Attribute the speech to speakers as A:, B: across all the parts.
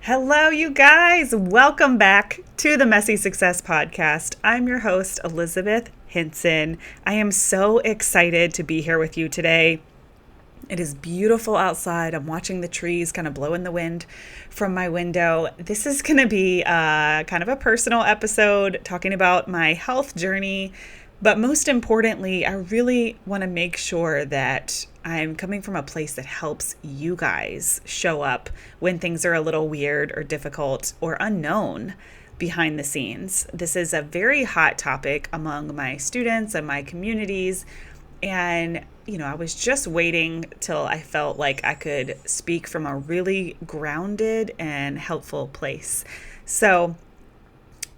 A: Hello, you guys. Welcome back to the Messy Success Podcast. I'm your host, Elizabeth Hinson. I am so excited to be here with you today. It is beautiful outside. I'm watching the trees kind of blow in the wind from my window. This is going to be kind of a personal episode talking about my health journey. But most importantly, I really want to make sure that I'm coming from a place that helps you guys show up when things are a little weird or difficult or unknown behind the scenes. This is a very hot topic among my students and my communities. And, I was just waiting till I felt like I could speak from a really grounded and helpful place. So,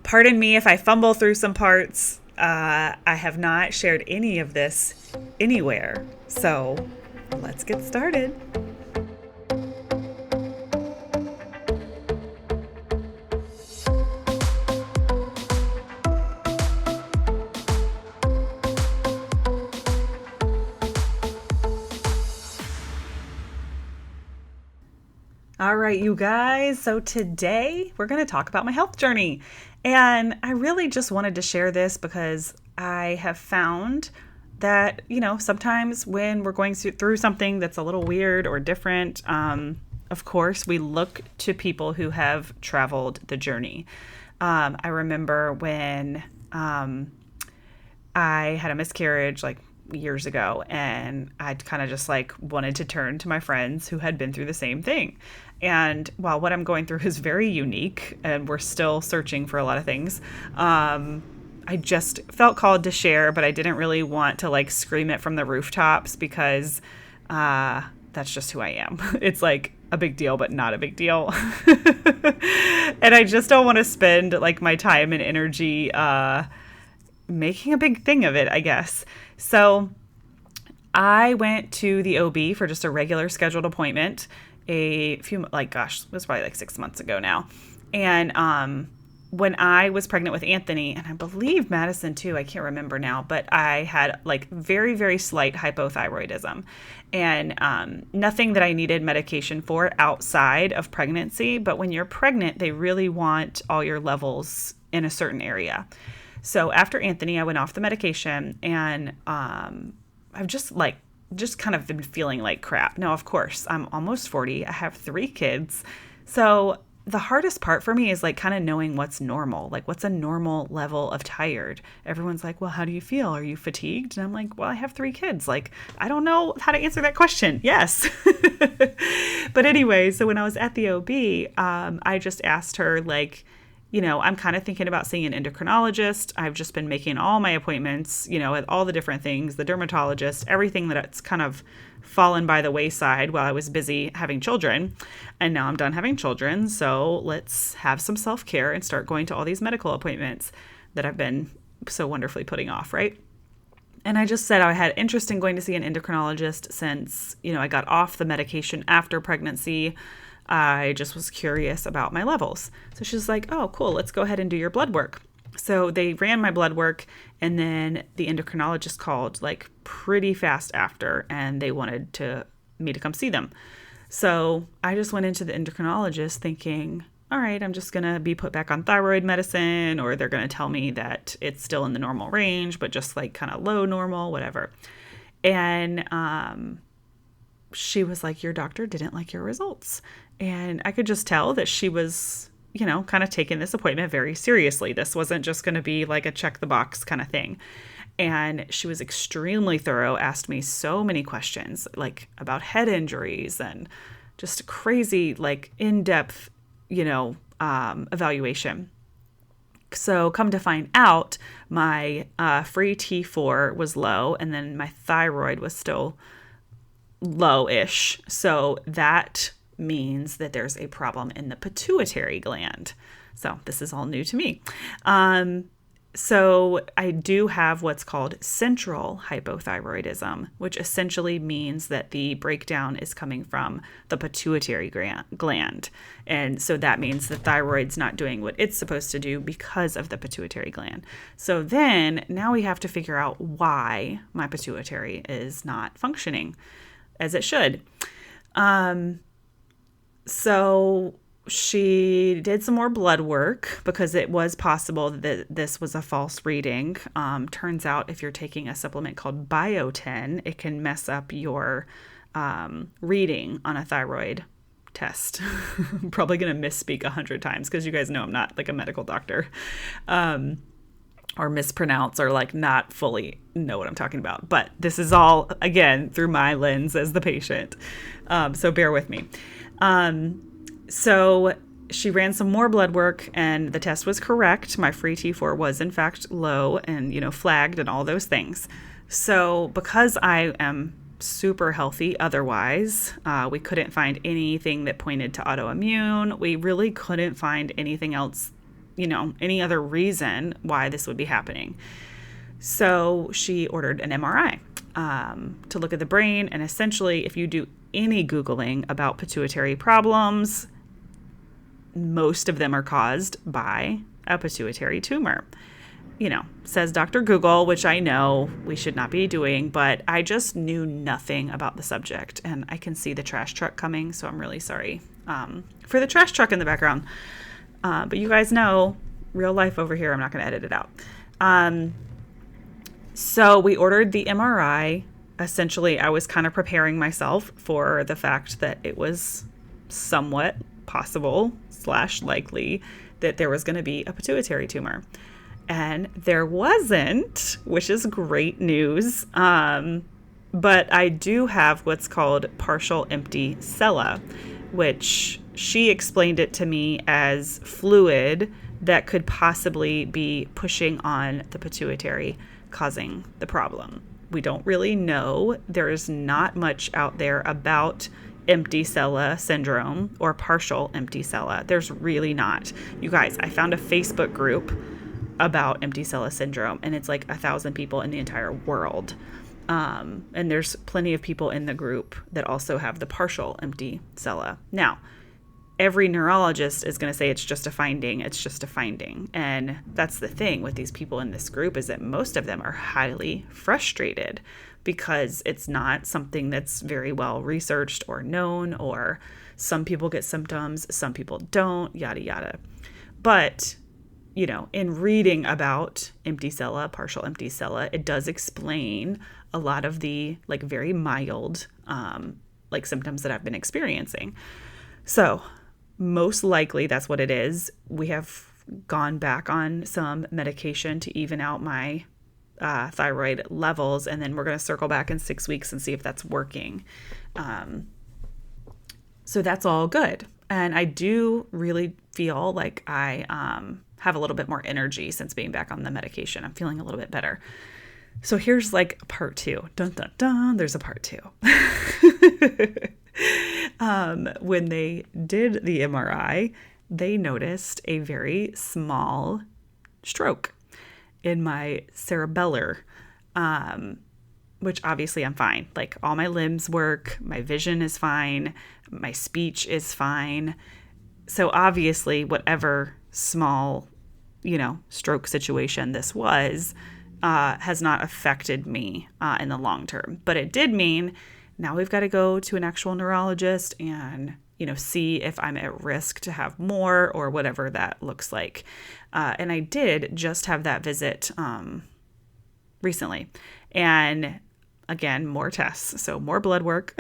A: pardon me if I fumble through some parts. I have not shared any of this anywhere. So, let's get started. All right, you guys. So today we're going to talk about my health journey. And I really just wanted to share this because I have found that, sometimes when we're going through something that's a little weird or different, of course, we look to people who have traveled the journey. I remember when I had a miscarriage like years ago, and I kind of just like wanted to turn to my friends who had been through the same thing. And while what I'm going through is very unique and we're still searching for a lot of things, I just felt called to share, but I didn't really want to like scream it from the rooftops because that's just who I am. It's like a big deal, but not a big deal. And I just don't want to spend like my time and energy making a big thing of it, I guess. So I went to the OB for just a regular scheduled appointment it was probably like 6 months ago now. And when I was pregnant with Anthony, and I believe Madison too, I can't remember now, but I had like very, very slight hypothyroidism and nothing that I needed medication for outside of pregnancy. But when you're pregnant, they really want all your levels in a certain area. So after Anthony, I went off the medication, and I've just kind of been feeling like crap. Now, of course, I'm almost 40. I have 3 kids. So the hardest part for me is like kind of knowing what's normal, like what's a normal level of tired. Everyone's like, well, how do you feel? Are you fatigued? And I'm like, well, I have 3 kids. Like, I don't know how to answer that question. Yes. But anyway, so when I was at the OB, I just asked her like, I'm kind of thinking about seeing an endocrinologist. I've just been making all my appointments, at all the different things, the dermatologist, everything that's kind of fallen by the wayside while I was busy having children. And now I'm done having children. So let's have some self-care and start going to all these medical appointments that I've been so wonderfully putting off, right? And I just said I had interest in going to see an endocrinologist since, I got off the medication after pregnancy. I just was curious about my levels. So she's like, oh, cool, let's go ahead and do your blood work. So they ran my blood work, and then the endocrinologist called like pretty fast after, and they wanted me to come see them. So I just went into the endocrinologist thinking, all right, I'm just going to be put back on thyroid medicine, or they're going to tell me that it's still in the normal range, but just like kind of low normal, whatever. And she was like, your doctor didn't like your results. And I could just tell that she was, kind of taking this appointment very seriously. This wasn't just going to be like a check the box kind of thing. And she was extremely thorough, asked me so many questions, like about head injuries and just crazy, like in-depth, evaluation. So come to find out, my free T4 was low, and then my thyroid was still low-ish. So that means that there's a problem in the pituitary gland. So this is all new to me. So I do have what's called central hypothyroidism, which essentially means that the breakdown is coming from the pituitary gland. And so that means the thyroid's not doing what it's supposed to do because of the pituitary gland. So then now we have to figure out why my pituitary is not functioning as it should. So She did some more blood work because it was possible that this was a false reading. Turns out if you're taking a supplement called Biotin, it can mess up your reading on a thyroid test. I'm probably going to misspeak 100 times because you guys know I'm not like a medical doctor, or mispronounce or like not fully know what I'm talking about. But this is all, again, through my lens as the patient. So bear with me. So she ran some more blood work and the test was correct. My free T4 was in fact low and, flagged and all those things. So because I am super healthy otherwise, we couldn't find anything that pointed to autoimmune. We really couldn't find anything else, any other reason why this would be happening. So she ordered an MRI to look at the brain. And essentially, if you do any Googling about pituitary problems, most of them are caused by a pituitary tumor. Says Dr. Google, which I know we should not be doing, but I just knew nothing about the subject. And I can see the trash truck coming, so I'm really sorry for the trash truck in the background. But you guys know, real life over here, I'm not going to edit it out. So we ordered the MRI. Essentially, I was kind of preparing myself for the fact that it was somewhat possible / likely that there was going to be a pituitary tumor. And there wasn't, which is great news. But I do have what's called partial empty sella, which she explained it to me as fluid that could possibly be pushing on the pituitary, causing the problem. We don't really know. There is not much out there about empty sella syndrome or partial empty sella. There's really not. You guys, I found a Facebook group about empty sella syndrome, and it's like 1,000 people in the entire world. And there's plenty of people in the group that also have the partial empty sella. Now, every neurologist is going to say it's just a finding. It's just a finding. And that's the thing with these people in this group, is that most of them are highly frustrated because it's not something that's very well researched or known, or some people get symptoms, some people don't, yada, yada. But, in reading about empty sella, partial empty sella, it does explain a lot of the very mild symptoms that I've been experiencing. So most likely that's what it is. We have gone back on some medication to even out my thyroid levels, and then we're going to circle back in 6 weeks and see if that's working. So that's all good. And I do really feel like I have a little bit more energy since being back on the medication. I'm feeling a little bit better. So here's part 2. Dun, dun, dun. There's a part 2. When they did the MRI, they noticed a very small stroke in my cerebellar, which obviously I'm fine. All my limbs work, my vision is fine, my speech is fine. So obviously whatever small, stroke situation this was, has not affected me in the long term. But it did mean now we've got to go to an actual neurologist and, see if I'm at risk to have more or whatever that looks like. And I did just have that visit recently. And again, more tests, so more blood work.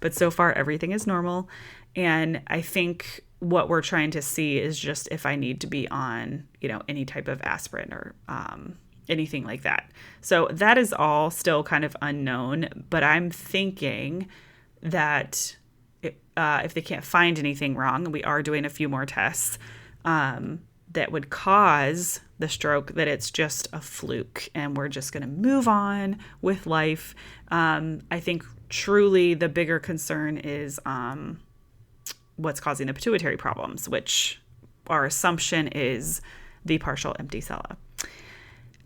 A: But so far, everything is normal. And I think what we're trying to see is just if I need to be on, any type of aspirin or anything like that. So that is all still kind of unknown, but I'm thinking that if they can't find anything wrong, and we are doing a few more tests that would cause the stroke, that it's just a fluke and we're just going to move on with life. I think truly the bigger concern is what's causing the pituitary problems, which our assumption is the partial empty sella.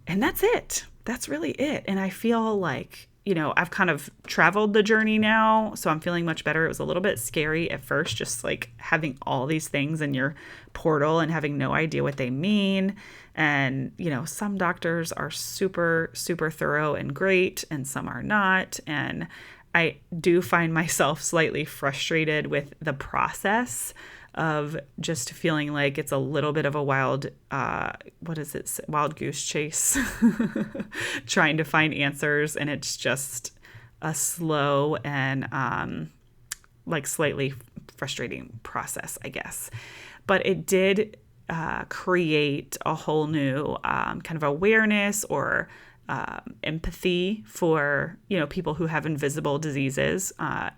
A: And that's it. That's really it. And I feel like, I've kind of traveled the journey now, so I'm feeling much better. It was a little bit scary at first, just having all these things in your portal and having no idea what they mean. And, some doctors are super, super thorough and great, and some are not. And I do find myself slightly frustrated with the process of just feeling like it's a little bit of a wild, wild goose chase, trying to find answers. And it's just a slow and like slightly frustrating process, I guess. But it did create a whole new kind of awareness or empathy for, people who have invisible diseases.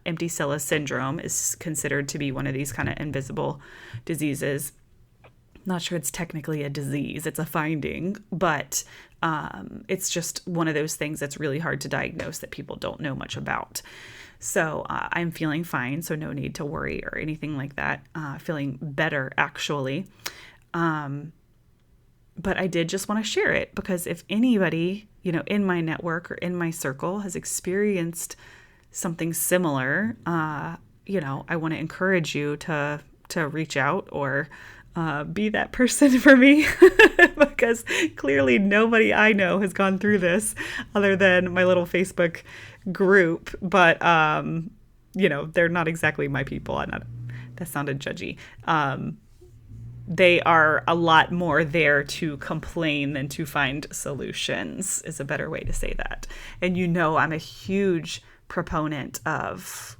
A: Empty cella syndrome is considered to be one of these kind of invisible diseases. Not sure it's technically a disease, it's a finding, but it's just one of those things that's really hard to diagnose that people don't know much about. So I'm feeling fine, so no need to worry or anything like that. Feeling better, actually. But I did just want to share it because if anybody, in my network or in my circle has experienced something similar, I want to encourage you to reach out or be that person for me because clearly nobody I know has gone through this other than my little Facebook group. But, they're not exactly my people. That sounded judgy. They are a lot more there to complain than to find solutions is a better way to say that. And I'm a huge proponent of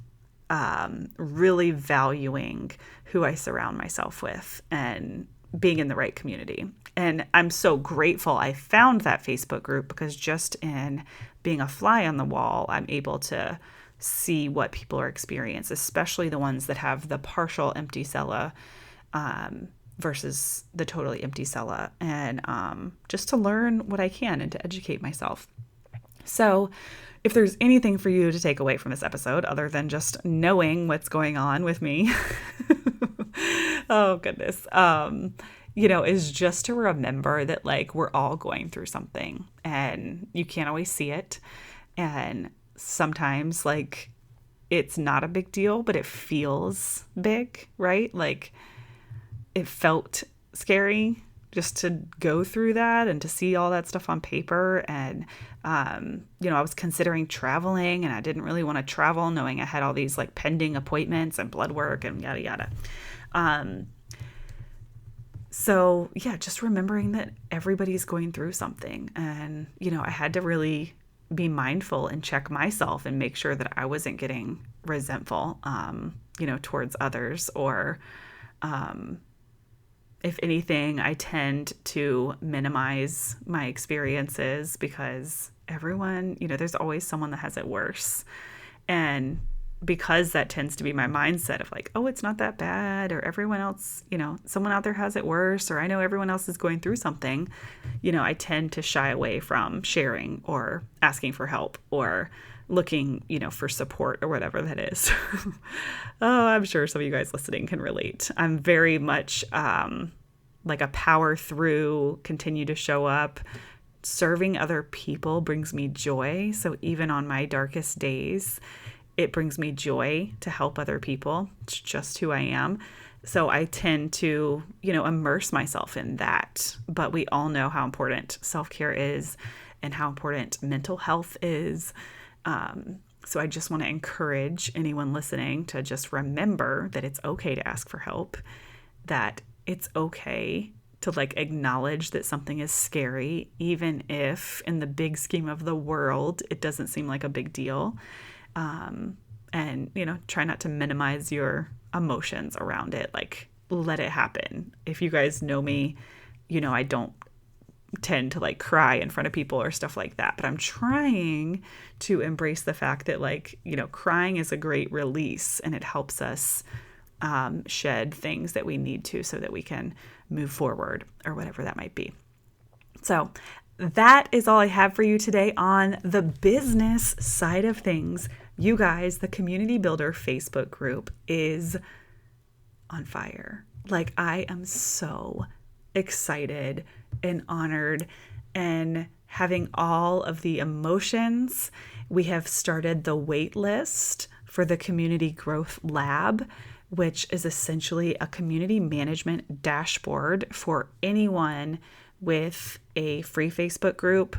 A: really valuing who I surround myself with and being in the right community. And I'm so grateful I found that Facebook group because just in being a fly on the wall, I'm able to see what people are experiencing, especially the ones that have the partial empty cella versus the totally empty cella, and just to learn what I can and to educate myself. So if there's anything for you to take away from this episode other than just knowing what's going on with me, oh goodness, is just to remember that like we're all going through something and you can't always see it. And sometimes like it's not a big deal, but it feels big, right? Like it felt scary just to go through that and to see all that stuff on paper. And, I was considering traveling and I didn't really want to travel knowing I had all these like pending appointments and blood work and yada, yada. So yeah, just remembering that everybody's going through something. And, I had to really be mindful and check myself and make sure that I wasn't getting resentful, towards others or, if anything, I tend to minimize my experiences because everyone, there's always someone that has it worse. And because that tends to be my mindset of like, oh, it's not that bad, or everyone else, someone out there has it worse, or I know everyone else is going through something, I tend to shy away from sharing or asking for help or looking, for support or whatever that is. Oh, I'm sure some of you guys listening can relate. I'm very much like a power through, continue to show up. Serving other people brings me joy. So even on my darkest days, it brings me joy to help other people. It's just who I am. So I tend to, immerse myself in that. But we all know how important self-care is and how important mental health is. So I just want to encourage anyone listening to just remember that it's okay to ask for help, that it's okay to like acknowledge that something is scary, even if in the big scheme of the world, it doesn't seem like a big deal. And, try not to minimize your emotions around it. Like, let it happen. If you guys know me, I don't tend to like cry in front of people or stuff like that, but I'm trying to embrace the fact that like, crying is a great release and it helps us shed things that we need to so that we can move forward or whatever that might be. So that is all I have for you today on the business side of things. You guys, the Community Builder Facebook group is on fire. Like, I am so excited and honored and having all of the emotions. We have started the wait list for the Community Growth Lab, which is essentially a community management dashboard for anyone with a free Facebook group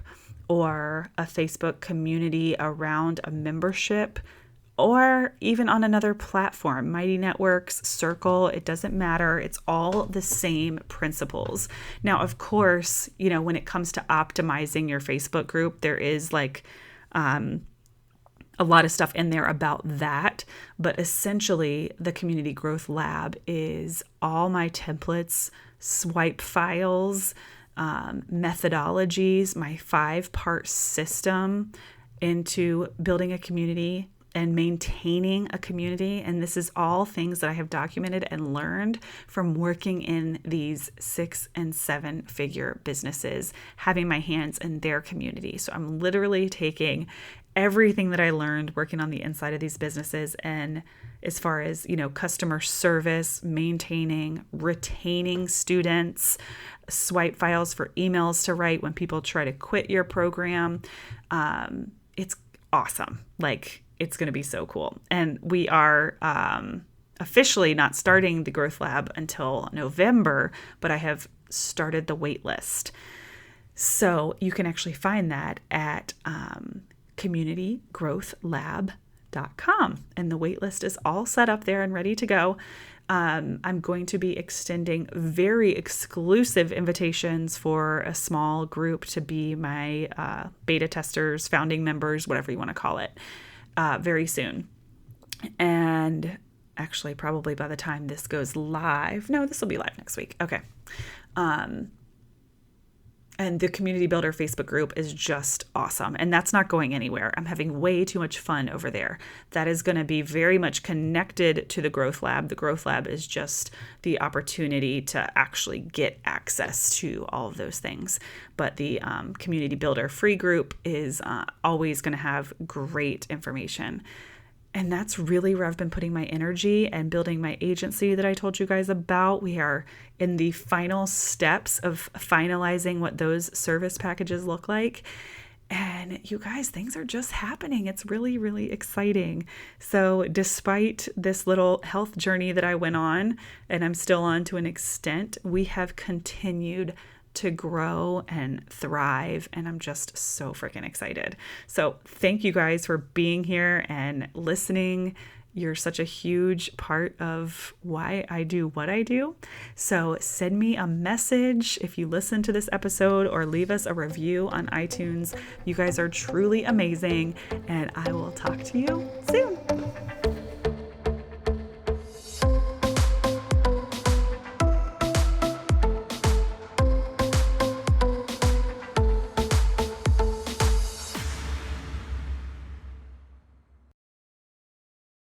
A: or a Facebook community around a membership or even on another platform, Mighty Networks, Circle, it doesn't matter. It's all the same principles. Now, of course, when it comes to optimizing your Facebook group, there is like a lot of stuff in there about that. But essentially, the Community Growth Lab is all my templates, swipe files, methodologies, my 5-part system into building a community and maintaining a community. And this is all things that I have documented and learned from working in these 6- and 7-figure businesses, having my hands in their community. So I'm literally taking everything that I learned working on the inside of these businesses, and as far as, customer service, maintaining, retaining students, swipe files for emails to write when people try to quit your program. It's awesome. Like, it's going to be so cool. And we are officially not starting the Growth Lab until November, but I have started the wait list. So you can actually find that at communitygrowthlab.com. And the waitlist is all set up there and ready to go. I'm going to be extending very exclusive invitations for a small group to be my beta testers, founding members, whatever you want to call it, very soon. And actually, probably by the time this goes live, no, this will be live next week. Okay. And the Community Builder Facebook group is just awesome. And that's not going anywhere. I'm having way too much fun over there. That is going to be very much connected to the Growth Lab. The Growth Lab is just the opportunity to actually get access to all of those things. But the Community Builder free group is always going to have great information. And that's really where I've been putting my energy and building my agency that I told you guys about. We are in the final steps of finalizing what those service packages look like. And you guys, things are just happening. It's really, really exciting. So despite this little health journey that I went on, and I'm still on to an extent, we have continued to grow and thrive, and I'm just so freaking excited. So thank you guys for being here and listening. You're such a huge part of why I do what I do. So send me a message if you listen to this episode, or leave us a review on iTunes. You guys are truly amazing, and I will talk to you soon.